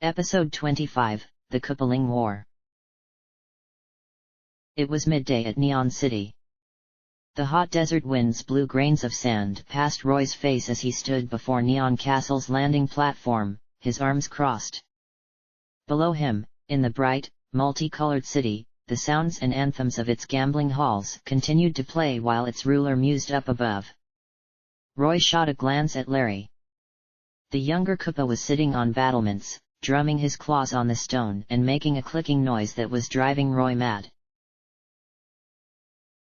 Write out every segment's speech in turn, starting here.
Episode 25, The Coupling War. It was midday at Neon City. The hot desert winds blew grains of sand past Roy's face as he stood before Neon Castle's landing platform, his arms crossed. Below him, in the bright, multicolored city, the sounds and anthems of its gambling halls continued to play while its ruler mused up above. Roy shot a glance at Larry. The younger Koopa was sitting on battlements, drumming his claws on the stone and making a clicking noise that was driving Roy mad.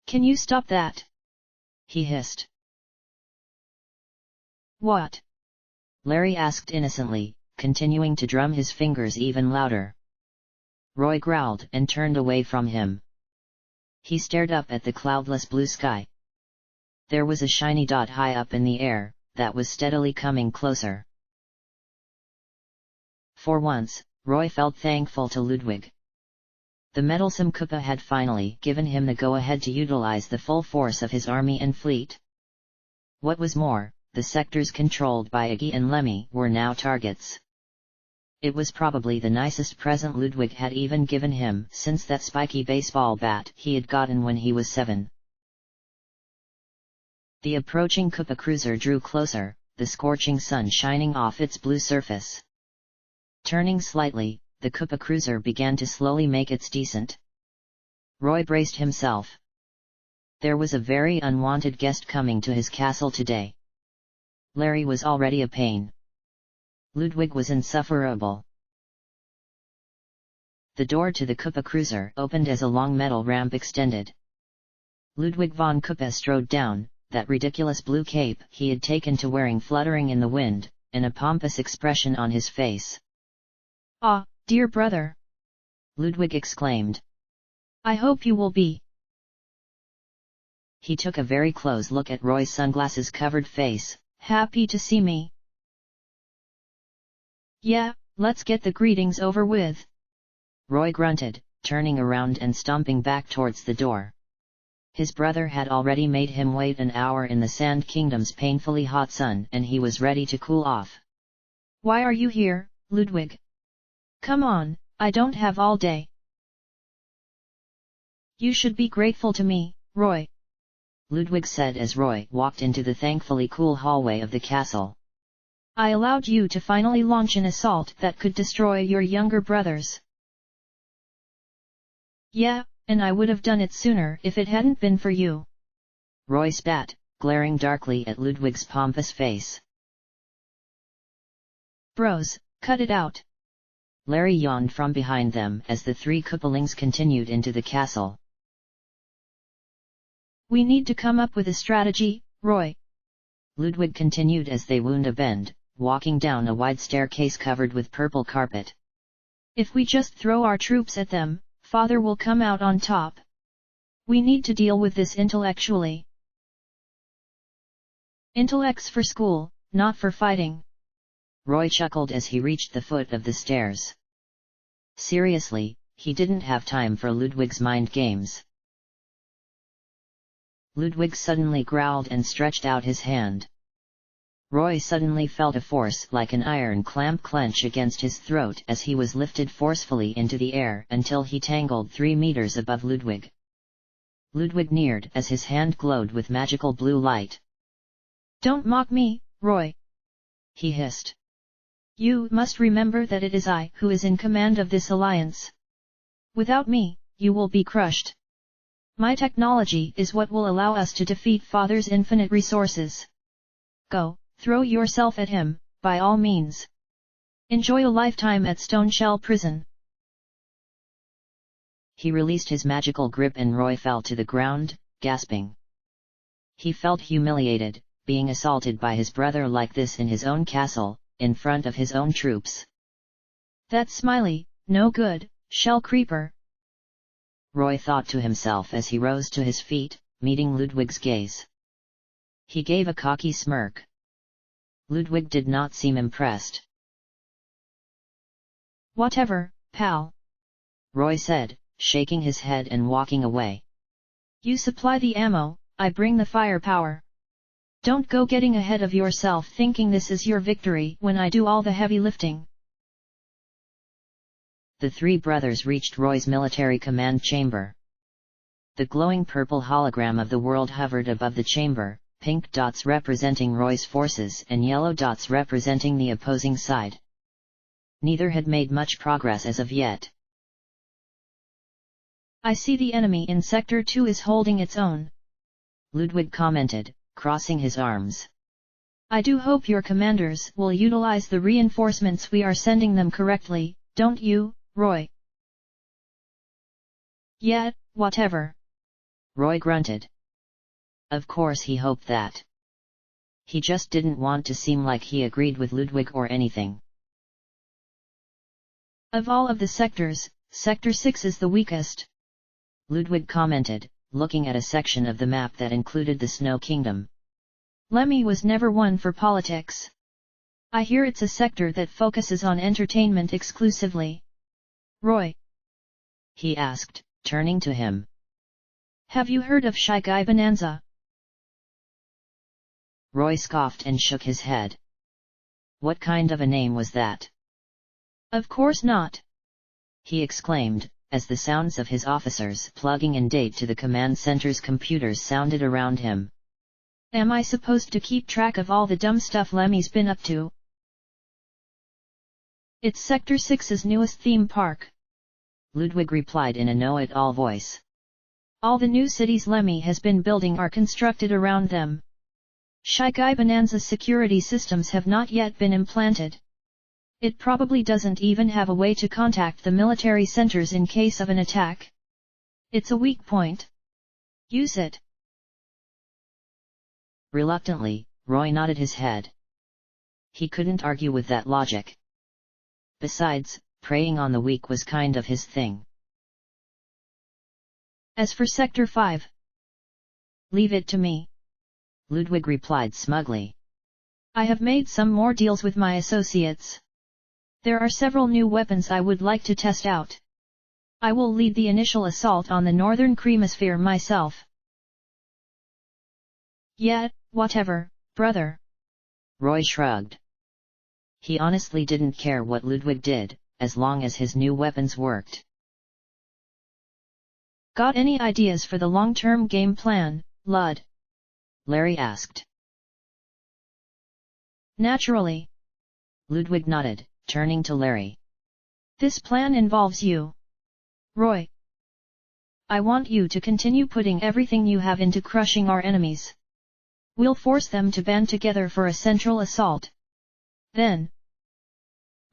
"Can you stop that?" he hissed. "What?" Larry asked innocently, continuing to drum his fingers even louder. Roy growled and turned away from him. He stared up at the cloudless blue sky. There was a shiny dot high up in the air, that was steadily coming closer. For once, Roy felt thankful to Ludwig. The meddlesome Koopa had finally given him the go-ahead to utilize the full force of his army and fleet. What was more, the sectors controlled by Iggy and Lemmy were now targets. It was probably the nicest present Ludwig had even given him since that spiky baseball bat he had gotten when he was 7. The approaching Koopa cruiser drew closer, the scorching sun shining off its blue surface. Turning slightly, the Koopa cruiser began to slowly make its descent. Roy braced himself. There was a very unwanted guest coming to his castle today. Larry was already a pain. Ludwig was insufferable. The door to the Koopa cruiser opened as a long metal ramp extended. Ludwig von Koopa strode down, that ridiculous blue cape he had taken to wearing fluttering in the wind, and a pompous expression on his face. "Ah, dear brother!" Ludwig exclaimed. "I hope you will be." He took a very close look at Roy's sunglasses-covered face. "Happy to see me." "Yeah, let's get the greetings over with." Roy grunted, turning around and stomping back towards the door. His brother had already made him wait an hour in the Sand Kingdom's painfully hot sun and he was ready to cool off. "Why are you here, Ludwig? Come on, I don't have all day." "You should be grateful to me, Roy," Ludwig said as Roy walked into the thankfully cool hallway of the castle. "I allowed you to finally launch an assault that could destroy your younger brothers." "Yeah, and I would have done it sooner if it hadn't been for you." Roy spat, glaring darkly at Ludwig's pompous face. "Bros, cut it out." Larry yawned from behind them as the 3 Koopalings continued into the castle. "We need to come up with a strategy, Roy," Ludwig continued as they wound a bend, walking down a wide staircase covered with purple carpet. "If we just throw our troops at them, Father will come out on top. We need to deal with this intellectually." "Intellect's for school, not for fighting." Roy chuckled as he reached the foot of the stairs. Seriously, he didn't have time for Ludwig's mind games. Ludwig suddenly growled and stretched out his hand. Roy suddenly felt a force like an iron clamp clench against his throat as he was lifted forcefully into the air until he tangled 3 meters above Ludwig. Ludwig neared as his hand glowed with magical blue light. "Don't mock me, Roy," he hissed. "You must remember that it is I who is in command of this alliance. Without me, you will be crushed. My technology is what will allow us to defeat Father's infinite resources. Go, throw yourself at him, by all means. Enjoy a lifetime at Stoneshell Prison." He released his magical grip and Roy fell to the ground, gasping. He felt humiliated, being assaulted by his brother like this in his own castle, in front of his own troops. "That smiley, no good, shell creeper," Roy thought to himself as he rose to his feet, meeting Ludwig's gaze. He gave a cocky smirk. Ludwig did not seem impressed. "Whatever, pal," Roy said, shaking his head and walking away. "You supply the ammo, I bring the firepower. Don't go getting ahead of yourself thinking this is your victory when I do all the heavy lifting." The three brothers reached Roy's military command chamber. The glowing purple hologram of the world hovered above the chamber, pink dots representing Roy's forces and yellow dots representing the opposing side. Neither had made much progress as of yet. I see the enemy in Sector 2 is holding its own, Ludwig commented, crossing his arms. I do hope your commanders will utilize the reinforcements we are sending them correctly, don't you, Roy? Yeah, whatever. Roy grunted. Of course he hoped that. He just didn't want to seem like he agreed with Ludwig or anything. Of all of the sectors, Sector 6 is the weakest, Ludwig commented, looking at a section of the map that included the Snow Kingdom. Lemmy was never one for politics. I hear it's a sector that focuses on entertainment exclusively. Roy? He asked, turning to him. Have you heard of Shy Guy Bonanza? Roy scoffed and shook his head. What kind of a name was that? Of course not, he exclaimed, as the sounds of his officers plugging in data to the command center's computers sounded around him. Am I supposed to keep track of all the dumb stuff Lemmy's been up to? It's Sector 6's newest theme park, Ludwig replied in a know-it-all voice. All the new cities Lemmy has been building are constructed around them. Shy Guy Bonanza's security systems have not yet been implanted. It probably doesn't even have a way to contact the military centers in case of an attack. It's a weak point. Use it. Reluctantly, Roy nodded his head. He couldn't argue with that logic. Besides, preying on the weak was kind of his thing. As for Sector 5, leave it to me, Ludwig replied smugly. I have made some more deals with my associates. There are several new weapons I would like to test out. I will lead the initial assault on the Northern Cremosphere myself. Yeah, whatever, brother. Roy shrugged. He honestly didn't care what Ludwig did, as long as his new weapons worked. Got any ideas for the long-term game plan, Lud? Larry asked. Naturally. Ludwig nodded, turning to Larry. This plan involves you, Roy. I want you to continue putting everything you have into crushing our enemies. We'll force them to band together for a central assault. Then,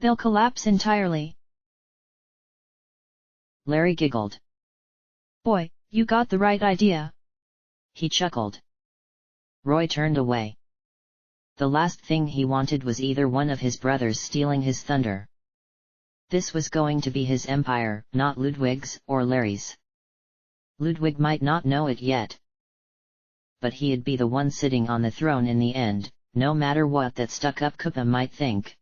they'll collapse entirely. Larry giggled. Boy, you got the right idea. He chuckled. Roy turned away. The last thing he wanted was either one of his brothers stealing his thunder. This was going to be his empire, not Ludwig's or Larry's. Ludwig might not know it yet, but he'd be the one sitting on the throne in the end, no matter what that stuck-up Koopa might think.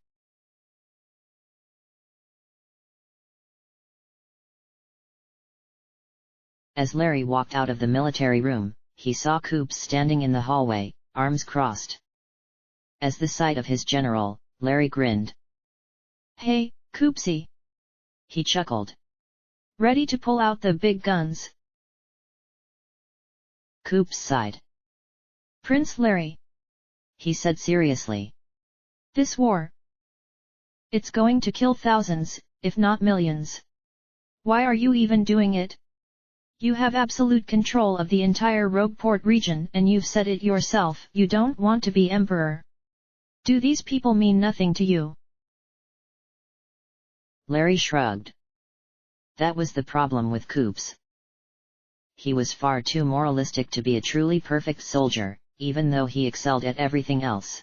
As Larry walked out of the military room, he saw Koops standing in the hallway, arms crossed. As the sight of his general, Larry grinned. Hey, Koopsie! He chuckled. Ready to pull out the big guns? Koops sighed. Prince Larry, he said seriously. This war, it's going to kill thousands, if not millions. Why are you even doing it? You have absolute control of the entire Rogueport region and you've said it yourself, you don't want to be emperor. Do these people mean nothing to you? Larry shrugged. That was the problem with Koops. He was far too moralistic to be a truly perfect soldier, even though he excelled at everything else.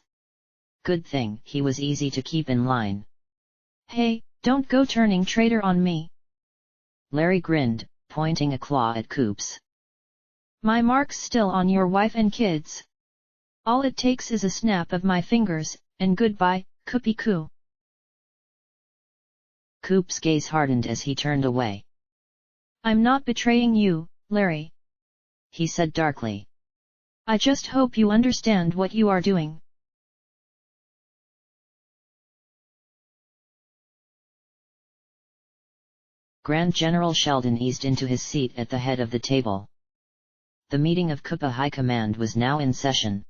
Good thing he was easy to keep in line. Hey, don't go turning traitor on me. Larry grinned, pointing a claw at Koops. My mark's still on your wife and kids. All it takes is a snap of my fingers, and goodbye, Koopy-Koo. Koops' gaze hardened as he turned away. I'm not betraying you, Larry, he said darkly. I just hope you understand what you are doing. Grand General Sheldon eased into his seat at the head of the table. The meeting of Koopa High Command was now in session.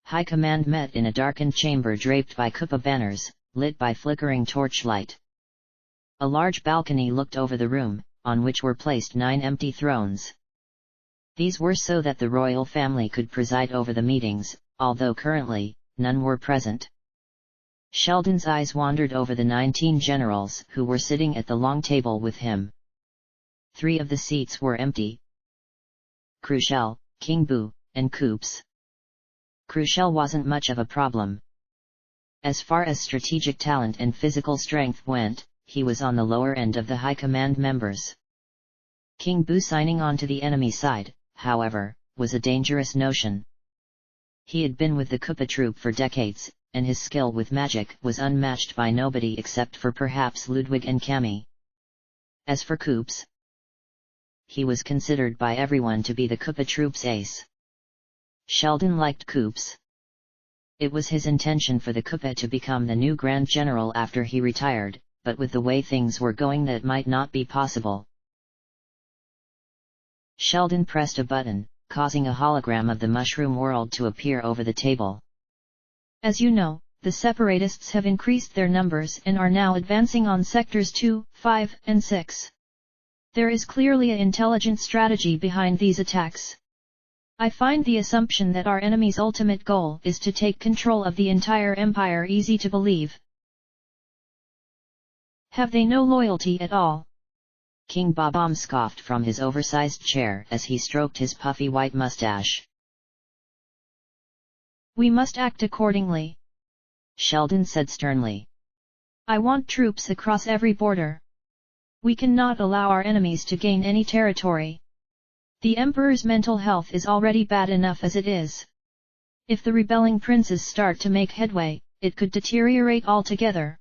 High Command met in a darkened chamber draped by Koopa banners, lit by flickering torchlight. A large balcony looked over the room, on which were placed 9 empty thrones. These were so that the royal family could preside over the meetings, although currently, none were present. Sheldon's eyes wandered over the 19 generals who were sitting at the long table with him. 3 of the seats were empty. Crucial, King Boo, and Koops. Crucial wasn't much of a problem. As far as strategic talent and physical strength went, he was on the lower end of the High Command members. King Boo signing on to the enemy side, however, was a dangerous notion. He had been with the Koopa troop for decades, and his skill with magic was unmatched by nobody except for perhaps Ludwig and Cammy. As for Koops, he was considered by everyone to be the Koopa troop's ace. Sheldon liked Koops. It was his intention for the Koopa to become the new Grand General after he retired, but with the way things were going that might not be possible. Sheldon pressed a button, causing a hologram of the mushroom world to appear over the table. As you know, the separatists have increased their numbers and are now advancing on sectors 2, 5, and 6. There is clearly an intelligent strategy behind these attacks. I find the assumption that our enemy's ultimate goal is to take control of the entire empire easy to believe. Have they no loyalty at all? King Bob-omb scoffed from his oversized chair as he stroked his puffy white mustache. We must act accordingly, Sheldon said sternly. I want troops across every border. We cannot allow our enemies to gain any territory. The Emperor's mental health is already bad enough as it is. If the rebelling princes start to make headway, it could deteriorate altogether.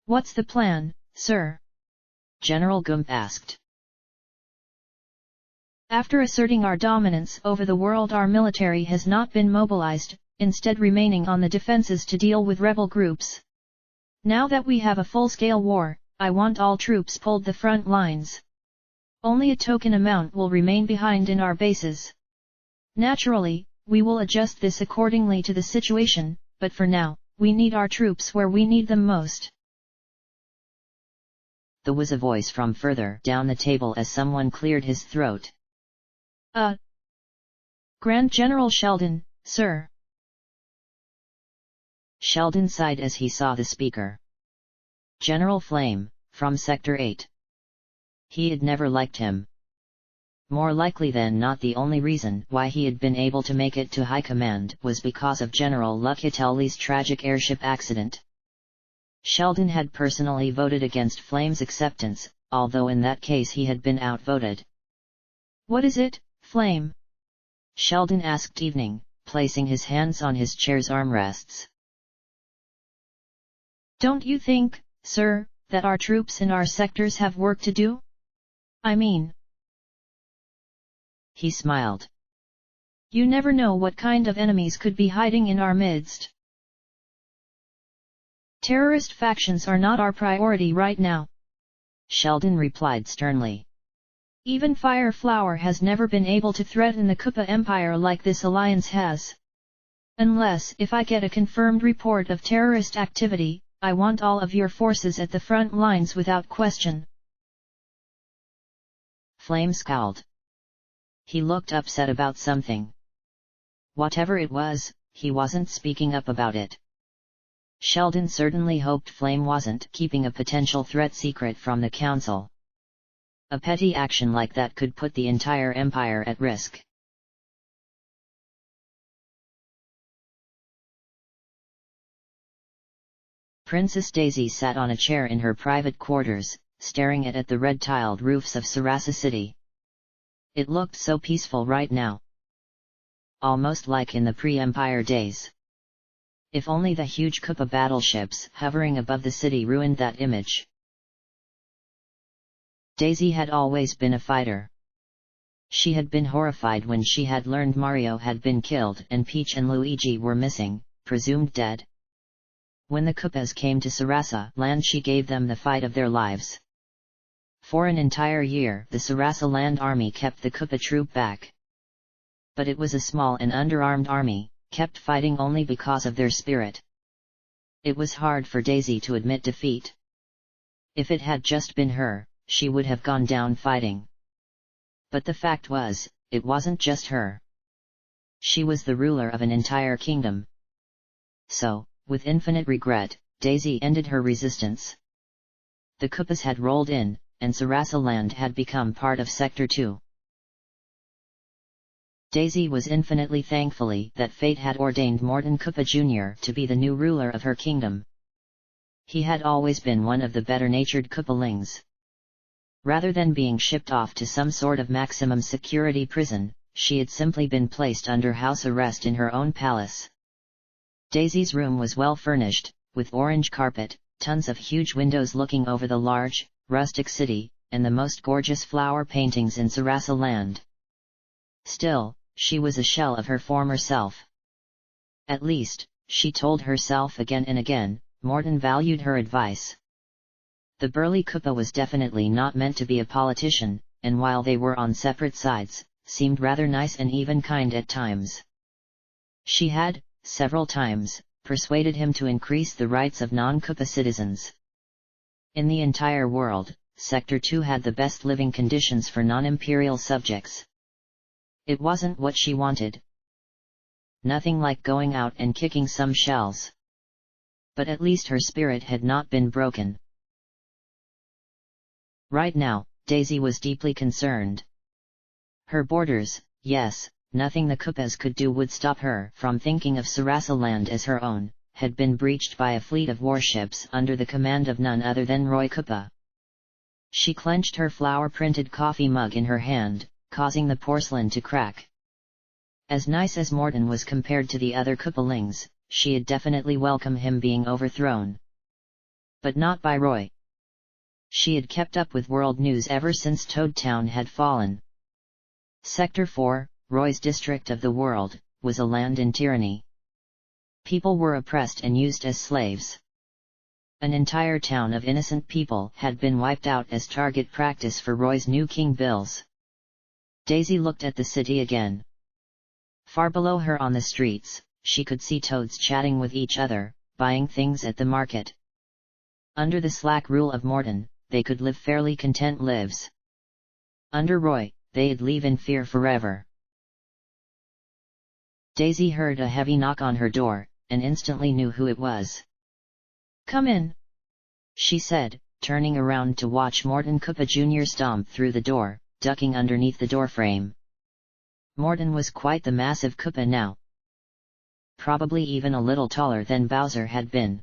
What's the plan, sir? General Gump asked. After asserting our dominance over the world, our military has not been mobilized, instead remaining on the defenses to deal with rebel groups. Now that we have a full-scale war, I want all troops pulled the front lines. Only a token amount will remain behind in our bases. Naturally, we will adjust this accordingly to the situation, but for now, we need our troops where we need them most. There was a voice from further down the table as someone cleared his throat. Grand General Sheldon, sir. Sheldon sighed as he saw the speaker. General Flame, from Sector 8. He had never liked him. More likely than not, the only reason why he had been able to make it to High Command was because of General Lucatelli's tragic airship accident. Sheldon had personally voted against Flame's acceptance, although in that case he had been outvoted. What is it, Flame? Sheldon asked evening, placing his hands on his chair's armrests. Don't you think, sir, that our troops in our sectors have work to do? I mean... He smiled. You never know what kind of enemies could be hiding in our midst. Terrorist factions are not our priority right now, Sheldon replied sternly. Even Fire Flower has never been able to threaten the Koopa Empire like this alliance has. Unless if I get a confirmed report of terrorist activity, I want all of your forces at the front lines without question. Flame scowled. He looked upset about something. Whatever it was, he wasn't speaking up about it. Sheldon certainly hoped Flame wasn't keeping a potential threat secret from the Council. A petty action like that could put the entire empire at risk. Princess Daisy sat on a chair in her private quarters, staring at the red-tiled roofs of Sarasa City. It looked so peaceful right now. Almost like in the pre-Empire days. If only the huge Koopa battleships hovering above the city ruined that image. Daisy had always been a fighter. She had been horrified when she had learned Mario had been killed and Peach and Luigi were missing, presumed dead. When the Kupas came to Sarasa land, she gave them the fight of their lives. For an entire year the Sarasa land army kept the Kupa troop back. But it was a small and underarmed army, kept fighting only because of their spirit. It was hard for Daisy to admit defeat. If it had just been her, she would have gone down fighting. But the fact was, it wasn't just her. She was the ruler of an entire kingdom. So, with infinite regret, Daisy ended her resistance. The Kupas had rolled in, and Sarasa land had become part of Sector 2. Daisy was infinitely thankful that fate had ordained Morden Kupa Jr. to be the new ruler of her kingdom. He had always been one of the better-natured Kupalings. Rather than being shipped off to some sort of maximum security prison, she had simply been placed under house arrest in her own palace. Daisy's room was well furnished, with orange carpet, tons of huge windows looking over the large, rustic city, and the most gorgeous flower paintings in Sarasa land. Still, she was a shell of her former self. At least, she told herself again and again, Morden valued her advice. The burly Kupa was definitely not meant to be a politician, and while they were on separate sides, seemed rather nice and even kind at times. She had, several times, persuaded him to increase the rights of non-Kupa citizens. In the entire world, Sector 2 had the best living conditions for non-imperial subjects. It wasn't what she wanted. Nothing like going out and kicking some shells. But at least her spirit had not been broken. Right now, Daisy was deeply concerned. Her borders, yes, nothing the Kupas could do would stop her from thinking of Sarasa land as her own, had been breached by a fleet of warships under the command of none other than Roy Kupa. She clenched her flower-printed coffee mug in her hand, causing the porcelain to crack. As nice as Morden was compared to the other Kupalings, she'd definitely welcome him being overthrown. But not by Roy. She had kept up with world news ever since Toad Town had fallen. Sector 4, Roy's district of the world, was a land in tyranny. People were oppressed and used as slaves. An entire town of innocent people had been wiped out as target practice for Roy's new king bills. Daisy looked at the city again. Far below her on the streets, she could see toads chatting with each other, buying things at the market. Under the slack rule of Morden, they could live fairly content lives. Under Roy, they'd live in fear forever. Daisy heard a heavy knock on her door, and instantly knew who it was. "Come in," she said, turning around to watch Morden Kupa Jr. stomp through the door, ducking underneath the doorframe. Morden was quite the massive Kupa now. Probably even a little taller than Bowser had been.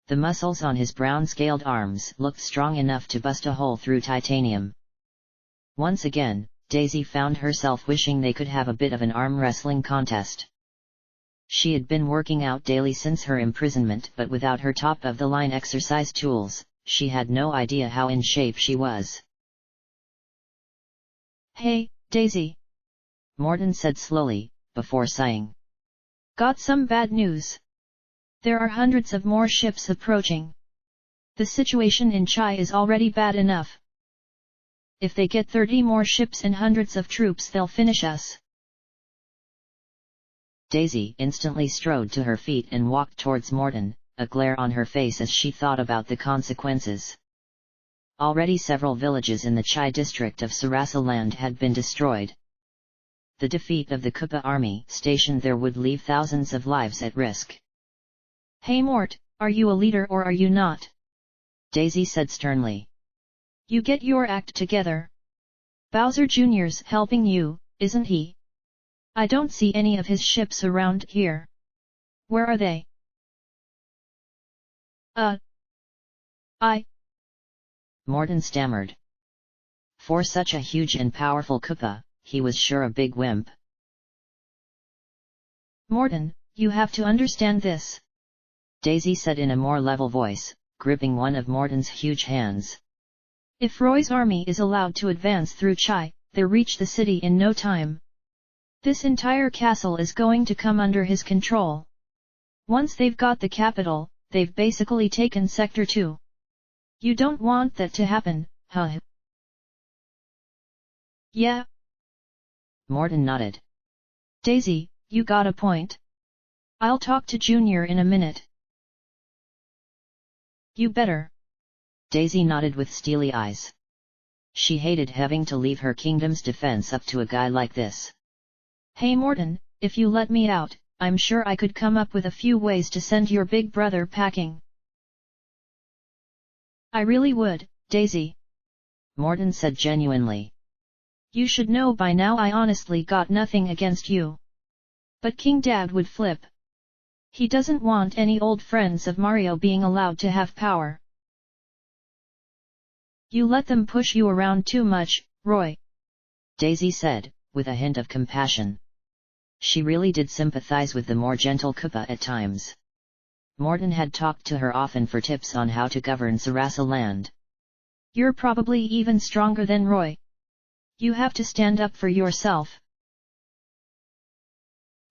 The muscles on his brown-scaled arms looked strong enough to bust a hole through titanium. Once again, Daisy found herself wishing they could have a bit of an arm wrestling contest. She had been working out daily since her imprisonment, but without her top-of-the-line exercise tools, she had no idea how in shape she was. "Hey, Daisy," Morden said slowly, before sighing. "Got some bad news. There are hundreds of more ships approaching. The situation in Chai is already bad enough. If they get 30 more ships and hundreds of troops, they'll finish us." Daisy instantly strode to her feet and walked towards Morden, a glare on her face as she thought about the consequences. Already several villages in the Chai district of Sarasa land had been destroyed. The defeat of the Kupa army stationed there would leave thousands of lives at risk. "Hey Mort, are you a leader or are you not?" Daisy said sternly. "You get your act together. Bowser Jr.'s helping you, isn't he? I don't see any of his ships around here. Where are they?" Morden stammered. For such a huge and powerful Kupa, he was sure a big wimp. "Morden, you have to understand this," Daisy said in a more level voice, gripping one of Morden's huge hands. "If Roy's army is allowed to advance through Chai, they'll reach the city in no time. This entire castle is going to come under his control. Once they've got the capital, they've basically taken Sector 2. You don't want that to happen, huh? Yeah. Morton nodded. Daisy, you got a point. I'll talk to Junior in a minute. You better. Daisy nodded with steely eyes. She hated having to leave her kingdom's defense up to a guy like this. Hey Morton, if you let me out, I'm sure I could come up with a few ways to send your big brother packing. I really would, Daisy. Morton said genuinely. You should know by now I honestly got nothing against you. But King Dad would flip. He doesn't want any old friends of Mario being allowed to have power. You let them push you around too much, Roy. Daisy said, with a hint of compassion. She really did sympathize with the more gentle Koopa at times. Morton had talked to her often for tips on how to govern Sarasa land. You're probably even stronger than Roy. You have to stand up for yourself.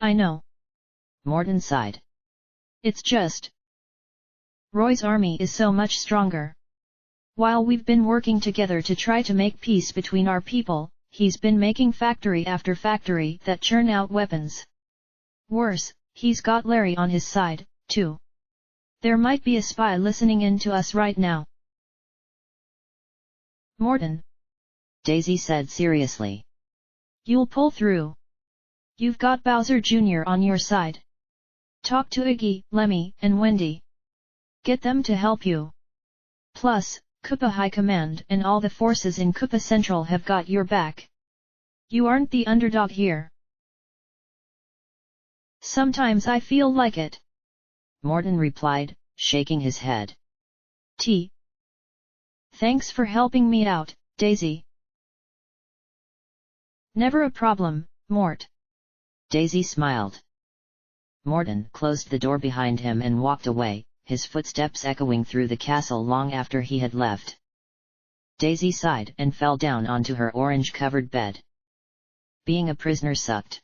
I know. Morton sighed. It's just Roy's army is so much stronger. While we've been working together to try to make peace between our people, he's been making factory after factory that churn out weapons. Worse, he's got Larry on his side, too. There might be a spy listening in to us right now. Morton. Daisy said seriously. You'll pull through. You've got Bowser Jr. on your side. Talk to Iggy, Lemmy, and Wendy. Get them to help you. Plus, Koopa High Command and all the forces in Koopa Central have got your back. You aren't the underdog here. Sometimes I feel like it. Morton replied, shaking his head. Thanks for helping me out, Daisy. Never a problem, Mort. Daisy smiled. Morton closed the door behind him and walked away, his footsteps echoing through the castle long after he had left. Daisy sighed and fell down onto her orange-covered bed. Being a prisoner sucked.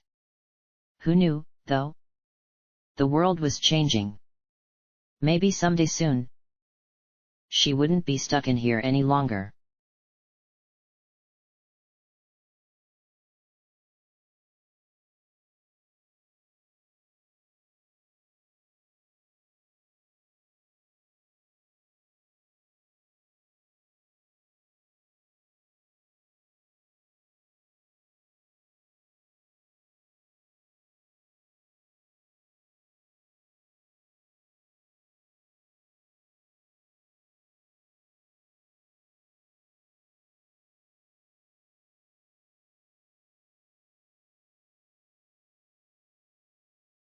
Who knew, though? The world was changing. Maybe someday soon, she wouldn't be stuck in here any longer.